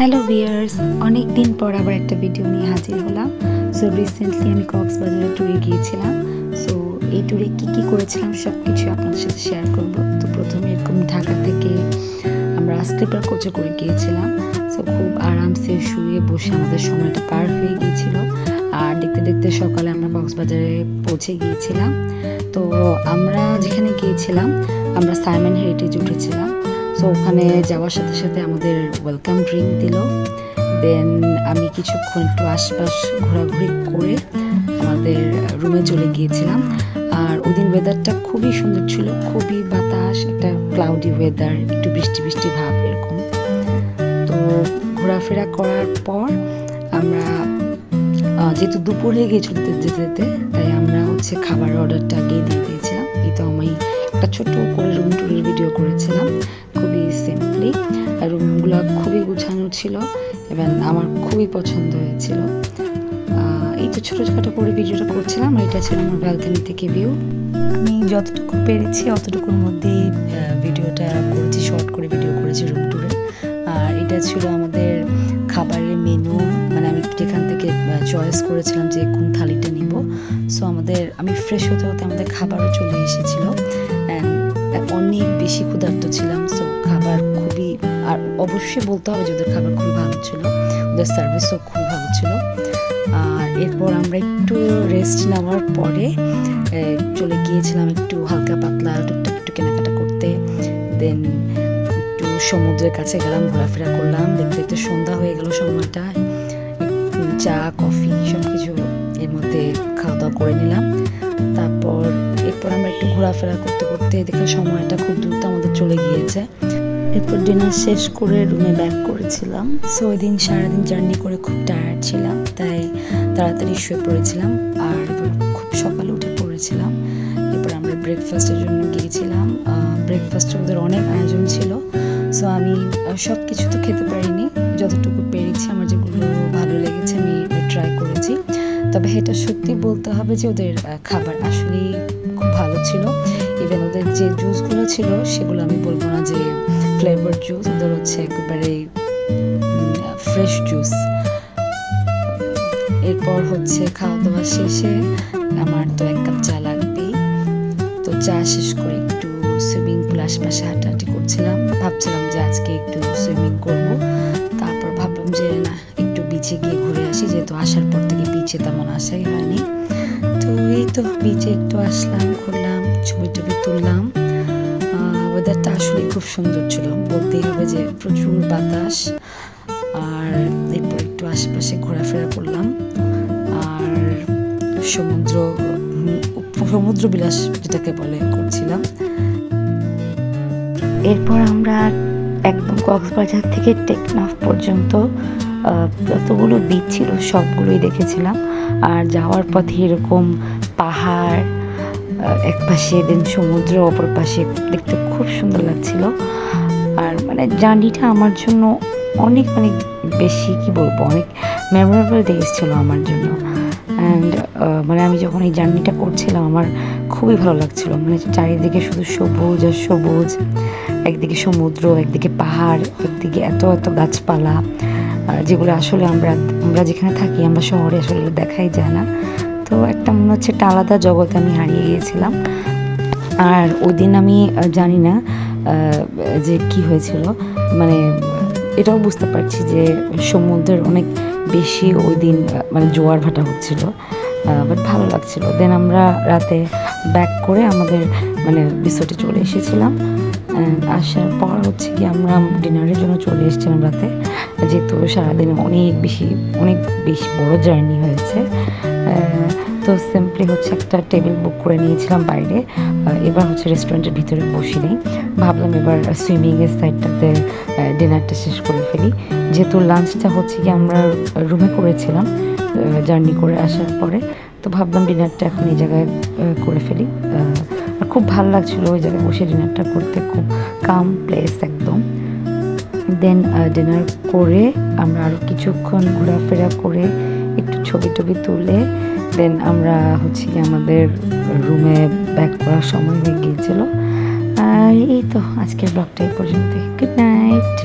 Hello viewers, অনেক দিন পর আবার একটা ভিডিও নিয়ে হাজির হলাম। সো রিসেন্টলি আমি কক্সবাজারে ট্যুরে গিয়েছিলাম। সো এই ট্যুরে কী করেছিলাম সব কিছু আপনাদের সাথে শেয়ার করব। তো প্রথমে এরকম ঢাকা থেকে আমরা স্লিপার কোচে করে গিয়েছিলাম। সো খুব আরামসে শুয়ে বসে আমাদের সময়টা পার হয়ে গিয়েছিল। আর দেখতে দেখতে সকালে আমরা কক্সবাজারে পৌঁছে গিয়েছিলাম। তো আমরা যেখানে গিয়েছিলাম আমরা সাইমন হেরিটেজ উঠেছিলাম। সো ওখানে যাওয়ার সাথে সাথে আমাদের ওয়েলকাম ড্রিঙ্ক দিল। দেন আমি কিছুক্ষণ একটু আশপাশ ঘোরাঘুরি করে আমাদের রুমে চলে গিয়েছিলাম। আর ওই দিন ওয়েদারটা খুবই সুন্দর ছিল, খুবই বাতাস, একটা ক্লাউডি ওয়েদার, একটু বৃষ্টি বৃষ্টি ভাব এরকম। তো ঘোরাফেরা করার পর আমরা যেহেতু দুপুর হয়ে গিয়েছিল যেতে যেতে, তাই আমরা খাবারের অর্ডারটা আগে দিয়ে দিয়েছিলাম। এই তো আমি একটা ছোট করে রুম ট্যুরের ভিডিও করেছিলাম, খুবই সিম্পলি। রুমগুলো খুবই গুছানো ছিল এবং আমার খুবই পছন্দ হয়েছিল। এই তো ছোটোখাটো করে ভিডিওটা করছিলাম। এটা ছিল আমার ব্যালকনি থেকে ভিউ। আমি যতটুকু পেরেছি অতটুকুর মধ্যে ভিডিওটা করেছি, শর্ট করে ভিডিও করেছি রুম ট্যুরে। আর এটা ছিল আমাদের খাবারের মেনু, মানে আমি যেখান থেকে চয়েস করেছিলাম যে কোন থালিটা নিব। সো আমি ফ্রেশ হতে হতে আমাদের খাবারও চলে এসেছিল। অনেক বেশি ক্ষুধার্ত ছিলাম। সো খাবার খুবই, আর অবশ্যই বলতে হবে যে ওদের খাবার খুবই ভালো ছিল, ওদের সার্ভিসও খুবই ভালো ছিল। আর এরপর আমরা একটু রেস্ট নেওয়ার পরে চলে গিয়েছিলাম একটু হালকা পাতলা একটু কেনাকাটা করতে। দেন একটু সমুদ্রের কাছে গেলাম, ঘোরাফেরা করলাম। দেখতে দেখতে সন্ধ্যা হয়ে গেল সময়টা। চা কফি সব কিছু এর মধ্যে খাওয়া দাওয়া করে নিলাম। এরপর আমরা একটু ঘোরাফেরা করতে করতে দেখে সময়টা খুব দ্রুত আমাদের চলে গিয়েছে। এরপর ডিনার শেষ করে রুমে ব্যাক করেছিলাম। সো ওই দিন সারাদিন জার্নি করে খুব টায়ার্ড ছিলাম, তাই তাড়াতাড়ি শুয়ে পড়েছিলাম। আর এবার খুব সকালে উঠে পড়েছিলাম। এরপর আমরা ব্রেকফাস্টের জন্য গিয়েছিলাম। ব্রেকফাস্টে ওদের অনেক আয়োজন ছিল। সো আমি সব কিছু তো খেতে পারিনি, যতটুকু পেরেছি আমার যেগুলো ভালো লেগেছে আমি ট্রাই করেছি। তবে এটা সত্যি বলতে হবে যে ওদের খাবার আসলেই খুব ভালো ছিল। ইভেন ওদের যে জুসগুলো ছিল সেগুলো আমি বলবো না যে ফ্লেভার জুস, ওদের একেবারে ফ্রেশ জুস। এরপর খাওয়া দাওয়া শেষে আমার তো 1 কাপ চা লাগবেই। তো চা শেষ করে একটু সুইমিং পুল আশপাশে হাঁটাহাঁটি করছিলাম। ভাবছিলাম যে আজকে একটু সুইমিং করব। তারপর ভাবলাম যে না, একটু বিচে গিয়ে ঘুরে আসি, যেহেতু আসার পর থেকে বিচে তেমন আসাই হয়নি। তো এই তো বিচে একটু আসলাম, ঘুরলাম, ছবি টবি তুললাম। ওয়েদারটা আসলে খুব সুন্দর ছিল, বলতেই হবে যে প্রচুর বাতাস। আর এরপর একটু আশেপাশে ঘোরাফেরা করলাম। আর সমুদ্র বিলাস যেটাকে বলে করছিলাম। এরপর আমরা একদম কক্সবাজার থেকে টেকনাফ পর্যন্ত যতগুলো বিচ ছিল সবগুলোই দেখেছিলাম। আর যাওয়ার পথে এরকম পাহাড় এক পাশে, দেন সমুদ্র অপর পাশে, দেখতে খুব সুন্দর লাগছিল। আর মানে জার্নিটা আমার জন্য অনেক অনেক বেশি অনেক মেমোরেবল ডেজ ছিল আমার জন্য। অ্যান্ড মানে আমি যখন এই জার্নিটা করছিলাম আমার খুবই ভালো লাগছিল। মানে চারিদিকে শুধু সবুজ আর সবুজ, একদিকে সমুদ্র, একদিকে পাহাড়, একদিকে এত এত গাছপালা, যেগুলো আসলে আমরা যেখানে থাকি আমরা শহরে আসলে দেখাই যায় না। তো একটা মনে হচ্ছে একটা আলাদা জগতে আমি হারিয়ে গিয়েছিলাম। আর ওই দিন আমি জানি না যে কি হয়েছিল, মানে এটাও বুঝতে পারছি যে সমুদ্রের অনেক বেশি ওই দিন মানে জোয়ার ভাটা হচ্ছিল, বাট ভালো লাগছিল। দেন আমরা রাতে ব্যাক করে আমাদের মানে রিসোর্টে চলে এসেছিলাম। আসার পর কি আমরা ডিনারের জন্য চলে এসেছিলাম রাতে, যেহেতু সারাদিনে অনেক বেশি বড় জার্নি হয়েছে। তো সিম্পলি একটা টেবিল বুক করে নিয়েছিলাম বাইরে। এবার রেস্টুরেন্টের ভিতরে বসি নেই, ভাবলাম এবার সুইমিংয়ের সাইডটাতে ডিনারটা শেষ করে ফেলি। যেহেতু লাঞ্চটা কি আমরা রুমে করেছিলাম জার্নি করে আসার পরে, তো ভাবলাম ডিনারটা এখন এই জায়গায় করে ফেলি। আর খুব ভালো লাগছিলো ওই জায়গায় বসে ডিনারটা করতে, খুব কাম প্লেস একদম। দেন ডিনার করে আমরা আরও কিছুক্ষণ ঘোরাফেরা করে একটু ছবি টবি তুলে দেন আমরা আমাদের রুমে ব্যাক করার সময় হয়ে গিয়েছিল। আর এই তো আজকের ব্লগটা এই পর্যন্ত। Good night.